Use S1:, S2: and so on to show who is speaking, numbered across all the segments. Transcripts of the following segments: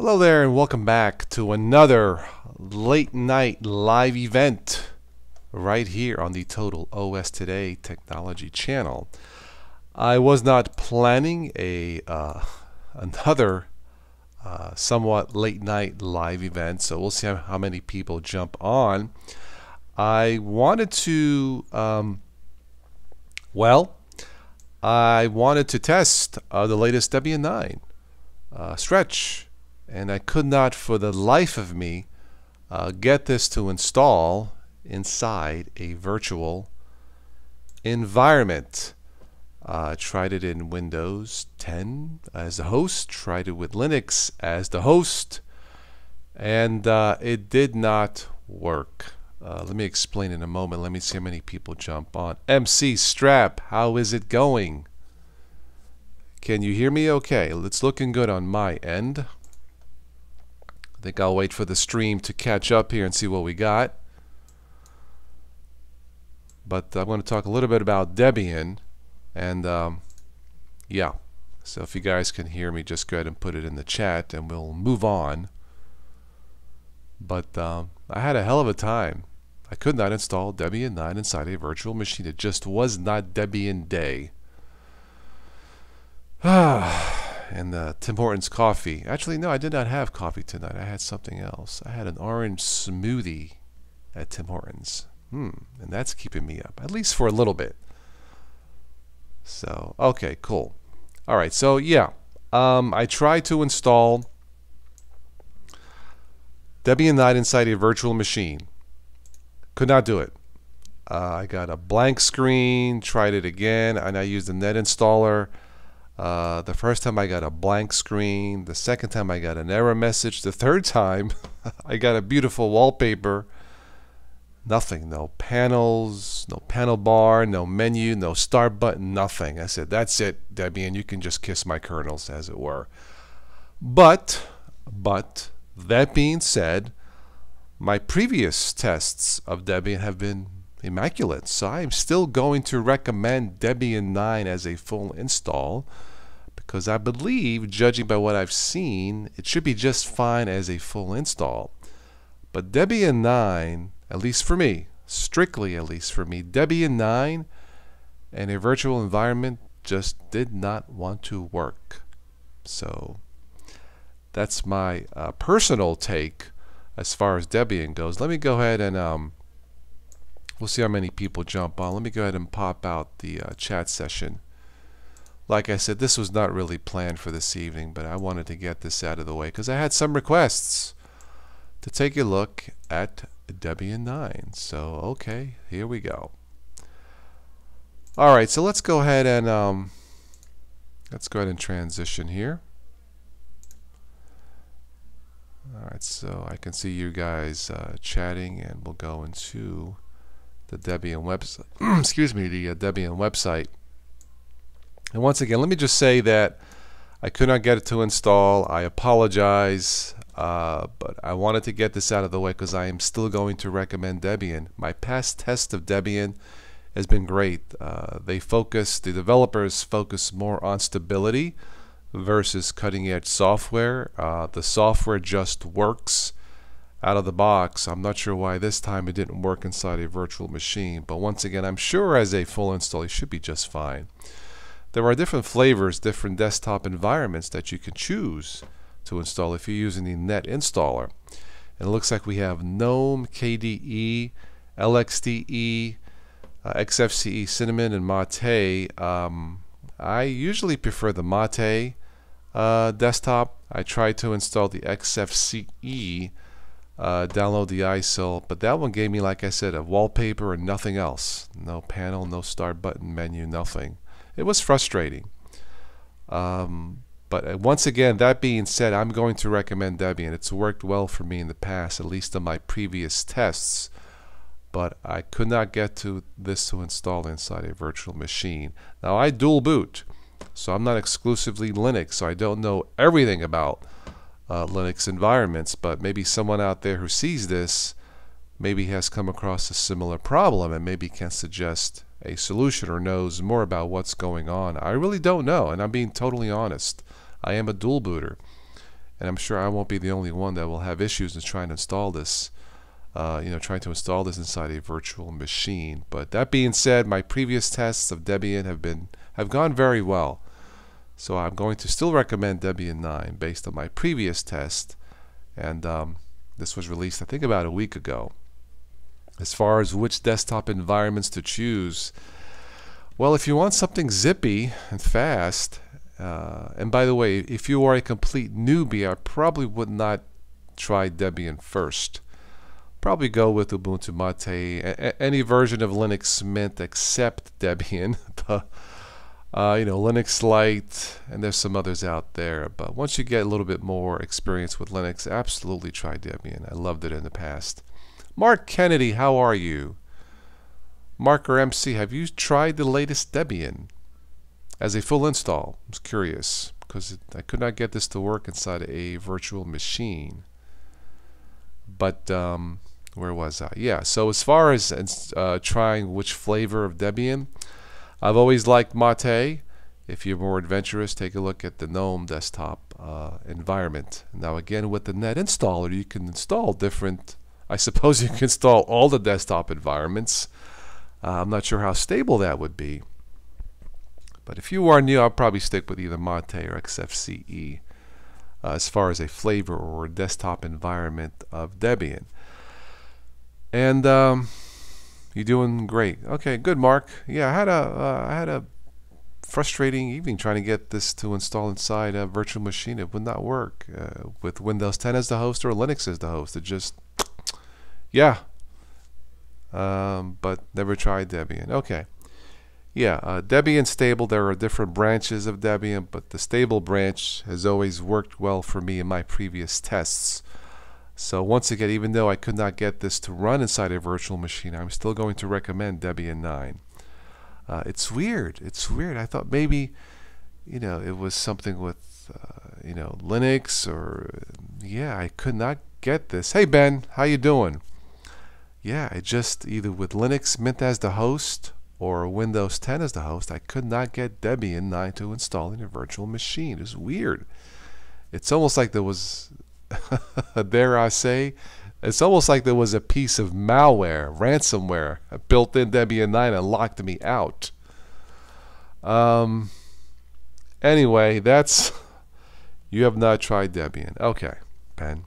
S1: Hello there and welcome back to another late night live event right here on the Total OS Today Technology channel. I was not planning another somewhat late night live event, so we'll see how many people jump on. I wanted to I wanted to test the latest Debian 9 stretch, and I could not for the life of me get this to install inside a virtual environment. Tried it in Windows 10 as the host, tried it with Linux as the host, and it did not work. Let me explain in a moment. Let me see how many people jump on. MC Strap, how is it going? Can you hear me okay? It's looking good on my end. I think I'll wait for the stream to catch up here and see what we got. But I'm going to talk a little bit about Debian. And yeah, so if you guys can hear me, just go ahead and put it in the chat and we'll move on. But I had a hell of a time. I could not install Debian 9 inside a virtual machine. It just was not Debian day. And Tim Hortons coffee. Actually, no, I did not have coffee tonight. I had something else. I had an orange smoothie at Tim Hortons. And that's keeping me up, at least for a little bit. So, okay, cool. All right, so yeah, I tried to install Debian 9 inside a virtual machine. Could not do it. I got a blank screen, tried it again, and I used the net installer. The first time I got a blank screen. The second time I got an error message. The third time I got a beautiful wallpaper. Nothing. No panels, no panel bar, no menu, no start button, nothing. I said, that's it, Debian. You can just kiss my kernels, as it were. But that being said, my previous tests of Debian have been immaculate. So I'm still going to recommend Debian 9 as a full install, because I believe, judging by what I've seen, it should be just fine as a full install. But Debian 9, at least for me, strictly at least for me, Debian 9 and a virtual environment just did not want to work. So that's my personal take as far as Debian goes. Let me go ahead and we'll see how many people jump on. Let me go ahead and pop out the chat session. Like I said, this was not really planned for this evening, but I wanted to get this out of the way because I had some requests to take a look at Debian 9. So, okay, here we go. All right, so let's go ahead and transition here. All right, so I can see you guys chatting, and we'll go into the Debian website. Excuse me, the Debian website. And once again, let me just say that I could not get it to install. I apologize, but I wanted to get this out of the way because I am still going to recommend Debian. My past test of Debian has been great. The developers focus more on stability versus cutting-edge software. The software just works out of the box. I'm not sure why this time it didn't work inside a virtual machine, but once again, I'm sure as a full install it should be just fine. There are different flavors, different desktop environments that you can choose to install if you're using the net installer. And it looks like we have GNOME, KDE, LXDE, XFCE, Cinnamon, and Mate. I usually prefer the Mate desktop. I tried to install the XFCE, download the ISO, but that one gave me, like I said, a wallpaper and nothing else. No panel, no start button, menu, nothing. It was frustrating. But once again, that being said, I'm going to recommend Debian. It's worked well for me in the past, at least on my previous tests. But I could not get this to install inside a virtual machine. Now, I dual boot, so I'm not exclusively Linux, so I don't know everything about Linux environments, but maybe someone out there who sees this maybe has come across a similar problem and maybe can suggest a solution or knows more about what's going on. I really don't know, and I'm being totally honest. I am a dual booter, and I'm sure I won't be the only one that will have issues in trying to install this. Trying to install this inside a virtual machine. But that being said, my previous tests of Debian have gone very well. So I'm going to still recommend Debian 9 based on my previous test, and this was released I think about a week ago. As far as which desktop environments to choose, well, if you want something zippy and fast, and by the way, if you are a complete newbie, I probably would not try Debian first. Probably go with Ubuntu Mate, any version of Linux Mint except Debian. Linux Lite, and there's some others out there. But once you get a little bit more experience with Linux, absolutely try Debian. I loved it in the past. Mark Kennedy, how are you? Mark or MC, have you tried the latest Debian as a full install? I was curious because I could not get this to work inside a virtual machine. But where was I? Yeah, so as far as trying which flavor of Debian, I've always liked Mate. If you're more adventurous, take a look at the GNOME desktop environment. Now again, with the net installer, you can install different, I suppose you can install all the desktop environments. I'm not sure how stable that would be. But if you are new, I'll probably stick with either Mate or XFCE as far as a flavor or a desktop environment of Debian. And you're doing great. Okay, good, Mark. Yeah, I had a frustrating evening trying to get this to install inside a virtual machine. It would not work with Windows 10 as the host or Linux as the host. It just, yeah. But never tried Debian. Okay. Yeah, Debian stable. There are different branches of Debian, but the stable branch has always worked well for me in my previous tests. So once again, even though I could not get this to run inside a virtual machine, I'm still going to recommend Debian 9. It's weird. It's weird. I thought maybe, it was something with, Linux or, yeah, I could not get this. Hey, Ben, how you doing? Yeah, it just either with Linux Mint as the host or Windows 10 as the host, I could not get Debian 9 to install in a virtual machine. It's weird. It's almost like there was, dare I say, it's almost like there was a piece of malware, ransomware, built in Debian 9 and locked me out. Anyway, you have not tried Debian. Okay, Ben.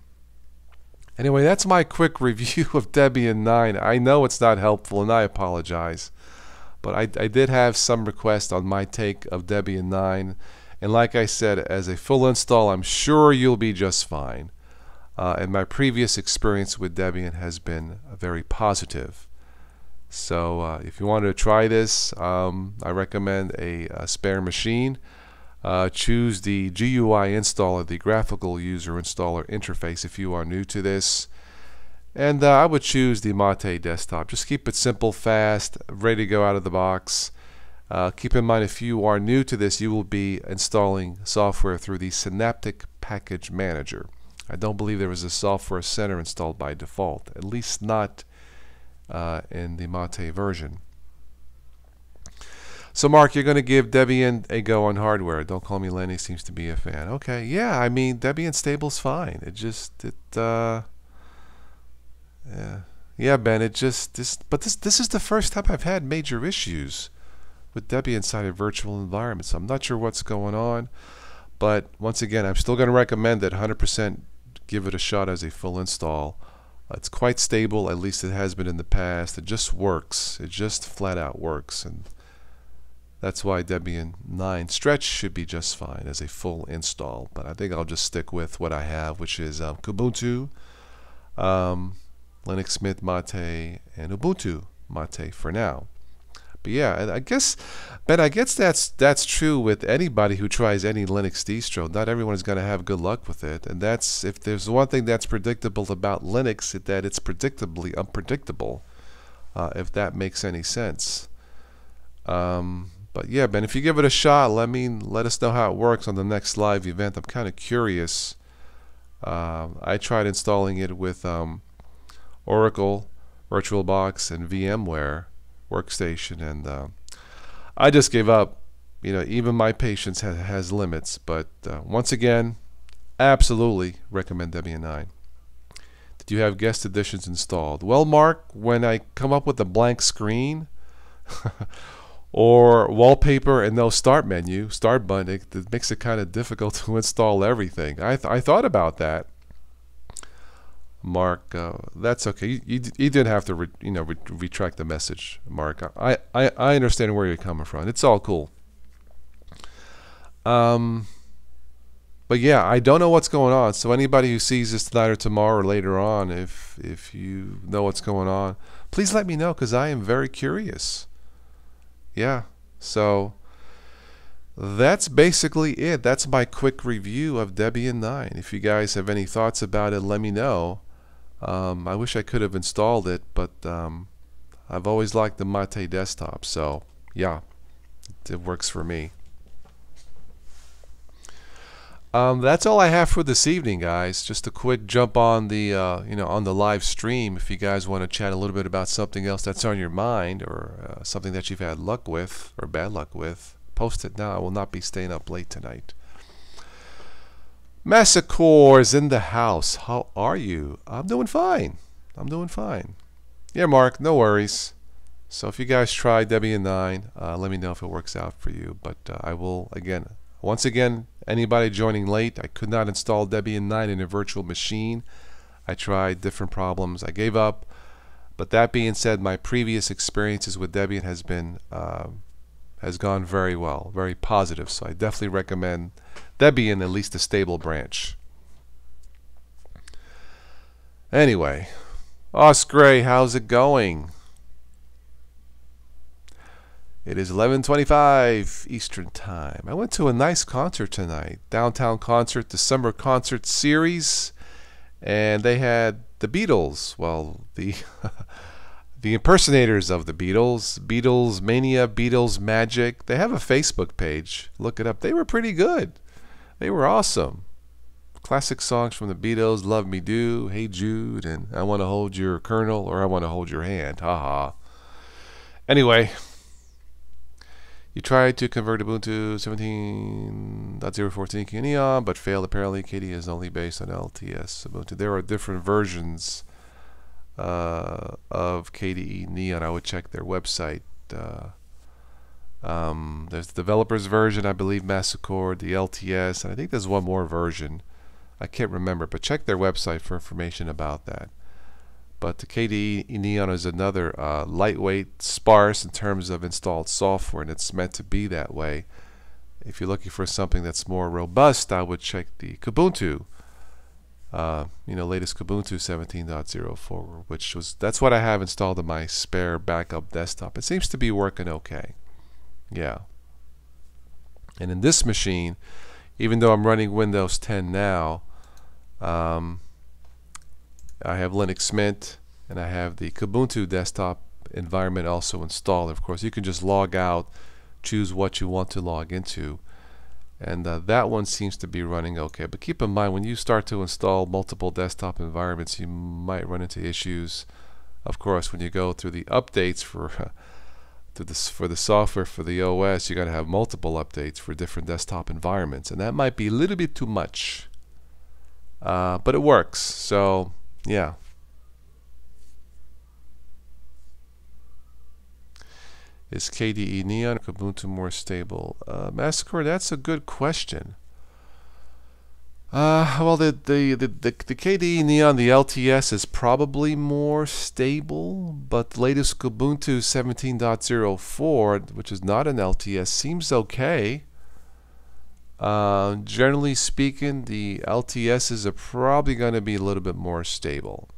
S1: Anyway, that's my quick review of Debian 9. I know it's not helpful, and I apologize. But I did have some requests on my take of Debian 9. And like I said, as a full install, I'm sure you'll be just fine. And my previous experience with Debian has been very positive. So if you want to try this, I recommend a spare machine. Choose the GUI installer, the graphical user installer interface if you are new to this. And I would choose the Mate desktop. Just keep it simple, fast, ready to go out of the box. Keep in mind, if you are new to this, you will be installing software through the Synaptic Package Manager. I don't believe there is a Software Center installed by default, at least not in the Mate version. So Mark, you're going to give Debian a go on hardware. Don't call me Lenny, seems to be a fan. Okay, yeah, I mean, Debian stable's fine. Yeah, Ben, but this is the first time I've had major issues with Debian inside a virtual environment, so I'm not sure what's going on. But once again, I'm still going to recommend that 100% give it a shot as a full install. It's quite stable, at least it has been in the past. It just works. It just flat out works, and that's why Debian 9 Stretch should be just fine as a full install. But I think I'll just stick with what I have, which is Kubuntu, Linux Mint Mate, and Ubuntu Mate for now. But yeah, I guess, Ben, I guess that's true with anybody who tries any Linux distro. Not everyone is going to have good luck with it, and that's, if there's one thing that's predictable about Linux, that it's predictably unpredictable. If that makes any sense. But yeah, Ben, if you give it a shot, let us know how it works on the next live event. I'm kind of curious. I tried installing it with Oracle, VirtualBox, and VMware Workstation, and I just gave up. Even my patience has limits. But once again, Absolutely recommend Debian 9. Did you have guest editions installed? Well, Mark, when I come up with a blank screen or wallpaper and no start menu, start button, it makes it kind of difficult to install everything. I thought about that. Mark, that's okay. You didn't have to retract the message, Mark. I understand where you're coming from. It's all cool. But yeah, I don't know what's going on. So anybody who sees this tonight or tomorrow or later on, if you know what's going on, please let me know, because I am very curious. Yeah. So that's basically it. That's my quick review of Debian 9. If you guys have any thoughts about it, let me know. I wish I could have installed it, but I've always liked the Mate desktop, so yeah, it works for me. That's all I have for this evening, guys. Just a quick jump on the on the live stream. If you guys want to chat a little bit about something else that's on your mind, or something that you've had luck with or bad luck with, post it now. I will not be staying up late tonight. Massacre is in the house. How are you? I'm doing fine. I'm doing fine. Yeah, Mark, no worries. So if you guys try Debian 9, let me know if it works out for you. But I will, once again, anybody joining late, I could not install Debian 9 in a virtual machine. I tried different problems. I gave up. But that being said, my previous experiences with Debian has gone very well, very positive. So I definitely recommend Debian, at least a stable branch. Anyway, Osgray, how's it going? It is 11:25 Eastern Time. I went to a nice concert tonight, Downtown Concert, the Summer Concert Series, and they had the Beatles. Well, the the impersonators of the Beatles, Beatles Mania, Beatles Magic. They have a Facebook page. Look it up. They were pretty good. They were awesome. Classic songs from the Beatles, Love Me Do, Hey Jude, and I Want to Hold Your Colonel, or I Want to Hold Your Hand. Haha. Anyway, you tried to convert Ubuntu 17.014 to Neon, but failed apparently. KDE is only based on LTS Ubuntu. There are different versions of KDE Neon. I would check their website. There's the developer's version, I believe, Massacre, the LTS, and I think there's one more version. I can't remember, but check their website for information about that. But the KDE Neon is another lightweight, sparse in terms of installed software, and it's meant to be that way. If you're looking for something that's more robust, I would check the Kubuntu, latest Kubuntu 17.04, that's what I have installed on my spare backup desktop. It seems to be working okay. Yeah. And in this machine, even though I'm running Windows 10 now, I have Linux Mint, and I have the Kubuntu desktop environment also installed. Of course, you can just log out, choose what you want to log into, and that one seems to be running okay. But keep in mind, when you start to install multiple desktop environments, you might run into issues. Of course, when you go through the updates for the software for the OS, you got to have multiple updates for different desktop environments, and that might be a little bit too much. But it works. So yeah. Is KDE Neon or Ubuntu more stable? Massacre, that's a good question. Well, the KDE Neon, the LTS, is probably more stable, but the latest Ubuntu 17.04, which is not an LTS, seems okay. Generally speaking, the LTSs are probably going to be a little bit more stable.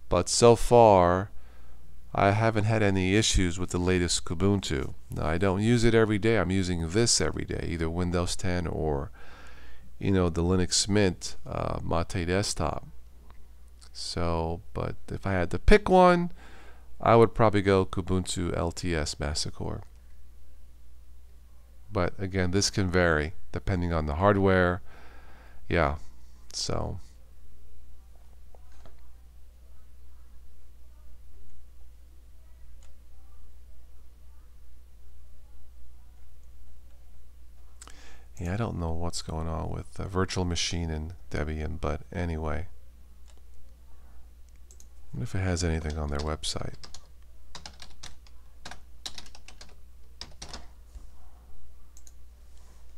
S1: But so far, I haven't had any issues with the latest Kubuntu. Now, I don't use it every day. I'm using this every day, either Windows 10 or the Linux Mint Mate desktop. So, but if I had to pick one, I would probably go Kubuntu LTS Massacre. But again, this can vary depending on the hardware. Yeah, so. Yeah, I don't know what's going on with the virtual machine in Debian, but anyway. I wonder if it has anything on their website.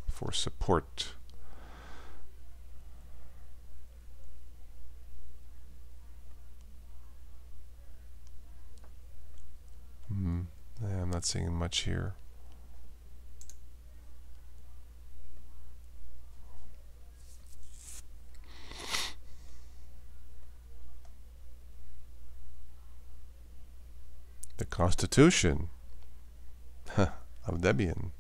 S1: For support. Yeah, I'm not seeing much here. The Constitution of Debian.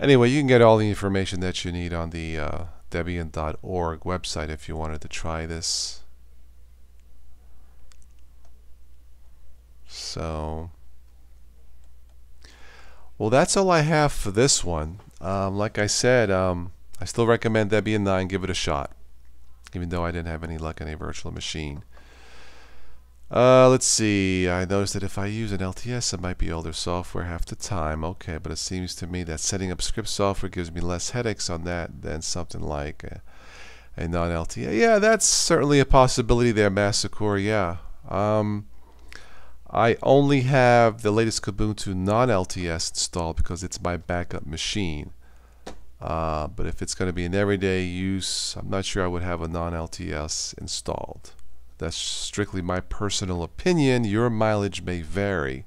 S1: Anyway, you can get all the information that you need on the Debian.org website if you wanted to try this. So, well, that's all I have for this one. Like I said, I still recommend Debian 9. Give it a shot, even though I didn't have any luck on a virtual machine. Let's see. I noticed that if I use an LTS, it might be older software half the time. Okay, but it seems to me that setting up script software gives me less headaches on that than something like a non-LTS. Yeah, that's certainly a possibility there, Massacre. Yeah. I only have the latest Kubuntu non-LTS installed because it's my backup machine. But if it's going to be in everyday use, I'm not sure I would have a non-LTS installed. That's strictly my personal opinion. Your mileage may vary.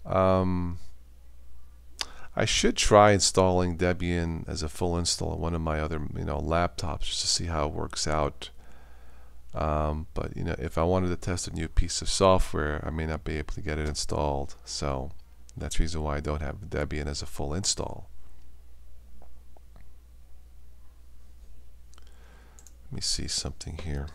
S1: I should try installing Debian as a full install on one of my other, laptops just to see how it works out. But if I wanted to test a new piece of software, I may not be able to get it installed. So that's the reason why I don't have Debian as a full install. Let me see something here.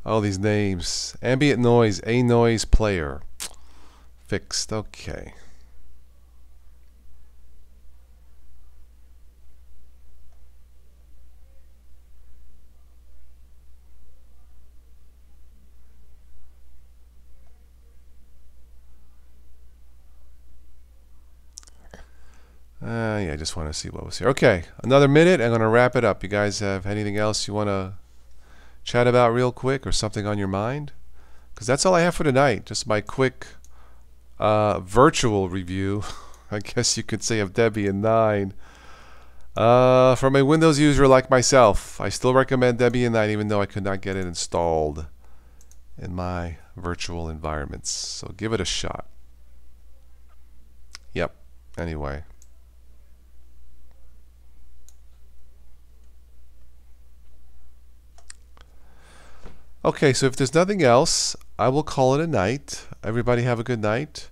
S1: All these names. Ambient noise, a noise player. Fixed. Okay. Yeah, I just want to see what was here. Okay, another minute. I'm going to wrap it up. You guys have anything else you want to chat about real quick, or something on your mind? Because that's all I have for tonight. Just my quick virtual review, I guess you could say, of Debian 9. From a Windows user like myself, I still recommend Debian 9 even though I could not get it installed in my virtual environments. So give it a shot. Yep. Anyway. Okay, so if there's nothing else, I will call it a night. Everybody have a good night.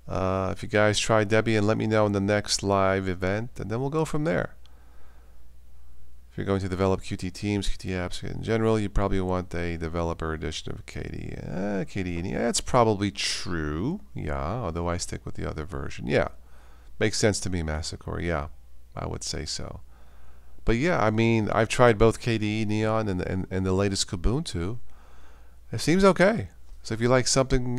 S1: If you guys try Debian, let me know in the next live event, and then we'll go from there. If you're going to develop Qt Teams, Qt apps in general, you probably want a developer edition of KDE. KDE, yeah, that's probably true. Yeah, although I stick with the other version. Yeah, makes sense to me, Massacre. Yeah, I would say so. But yeah, I mean, I've tried both KDE Neon and the latest Kubuntu. It seems okay. So if you like something,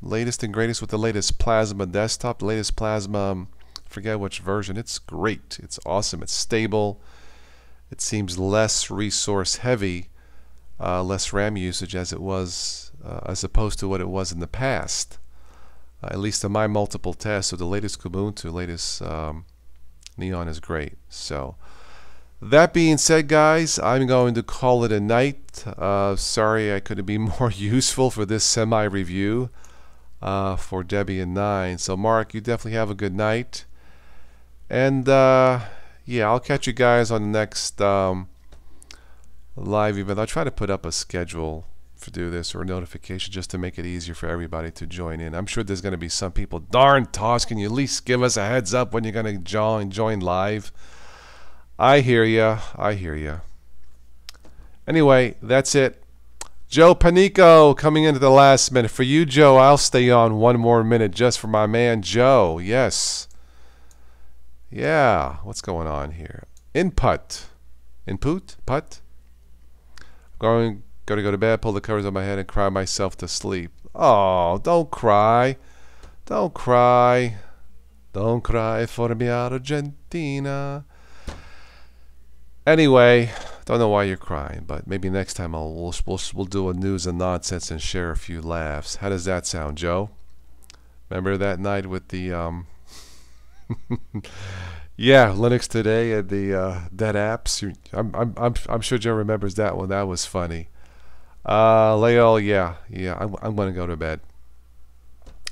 S1: latest and greatest with the latest Plasma desktop, the latest Plasma, forget which version, it's great. It's awesome. It's stable. It seems less resource heavy, less RAM usage as it was, as opposed to what it was in the past. At least in my multiple tests, so the latest Kubuntu, latest Neon is great. So that being said, guys, I'm going to call it a night. Sorry I couldn't be more useful for this semi-review for Debian 9. So Mark, you definitely have a good night. And yeah, I'll catch you guys on the next live event. I'll try to put up a schedule to do this, or a notification, just to make it easier for everybody to join in. I'm sure there's going to be some people, darn Tosh, can you at least give us a heads up when you're going to join live? I hear ya. I hear ya. Anyway, that's it. Joe Panico coming into the last minute. For you, Joe, I'll stay on one more minute just for my man, Joe. Yes. Yeah. What's going on here? Input. Putt? Going to go to bed, pull the covers on my head, and cry myself to sleep. Oh, don't cry. Don't cry. Don't cry for me, Argentina. Anyway, don't know why you're crying, but maybe next time we'll do a news and nonsense and share a few laughs. How does that sound, Joe? Remember that night with the yeah, Linux Today and the dead apps. I'm sure Joe remembers that one. That was funny. Leo, yeah, I'm gonna go to bed.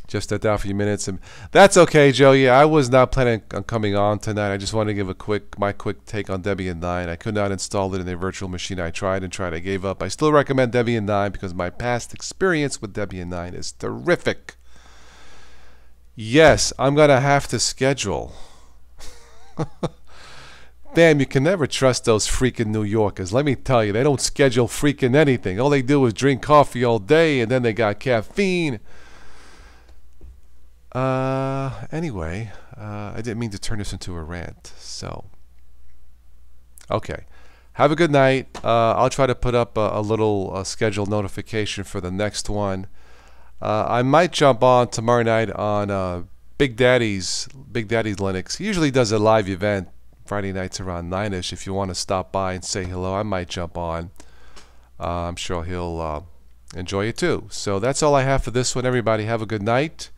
S1: Just stepped out for a few minutes, and that's okay, Joe. Yeah, I was not planning on coming on tonight. I just wanted to give my quick take on Debian 9. I could not install it in a virtual machine. I tried. I gave up. I still recommend Debian 9 because my past experience with Debian 9 is terrific. Yes, I'm gonna have to schedule. Damn, you can never trust those freaking New Yorkers. Let me tell you, they don't schedule freaking anything. All they do is drink coffee all day, and then they got caffeine. Anyway, I didn't mean to turn this into a rant, so. Okay. Have a good night. I'll try to put up a little scheduled notification for the next one. I might jump on tomorrow night on Big Daddy's Linux. He usually does a live event Friday nights around 9ish. If you want to stop by and say hello, I might jump on. I'm sure he'll enjoy it too. So that's all I have for this one, everybody. Have a good night.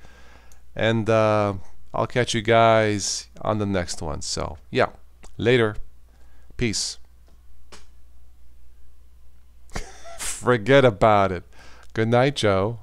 S1: And I'll catch you guys on the next one. So, yeah. Later. Peace. Forget about it. Good night, Joe.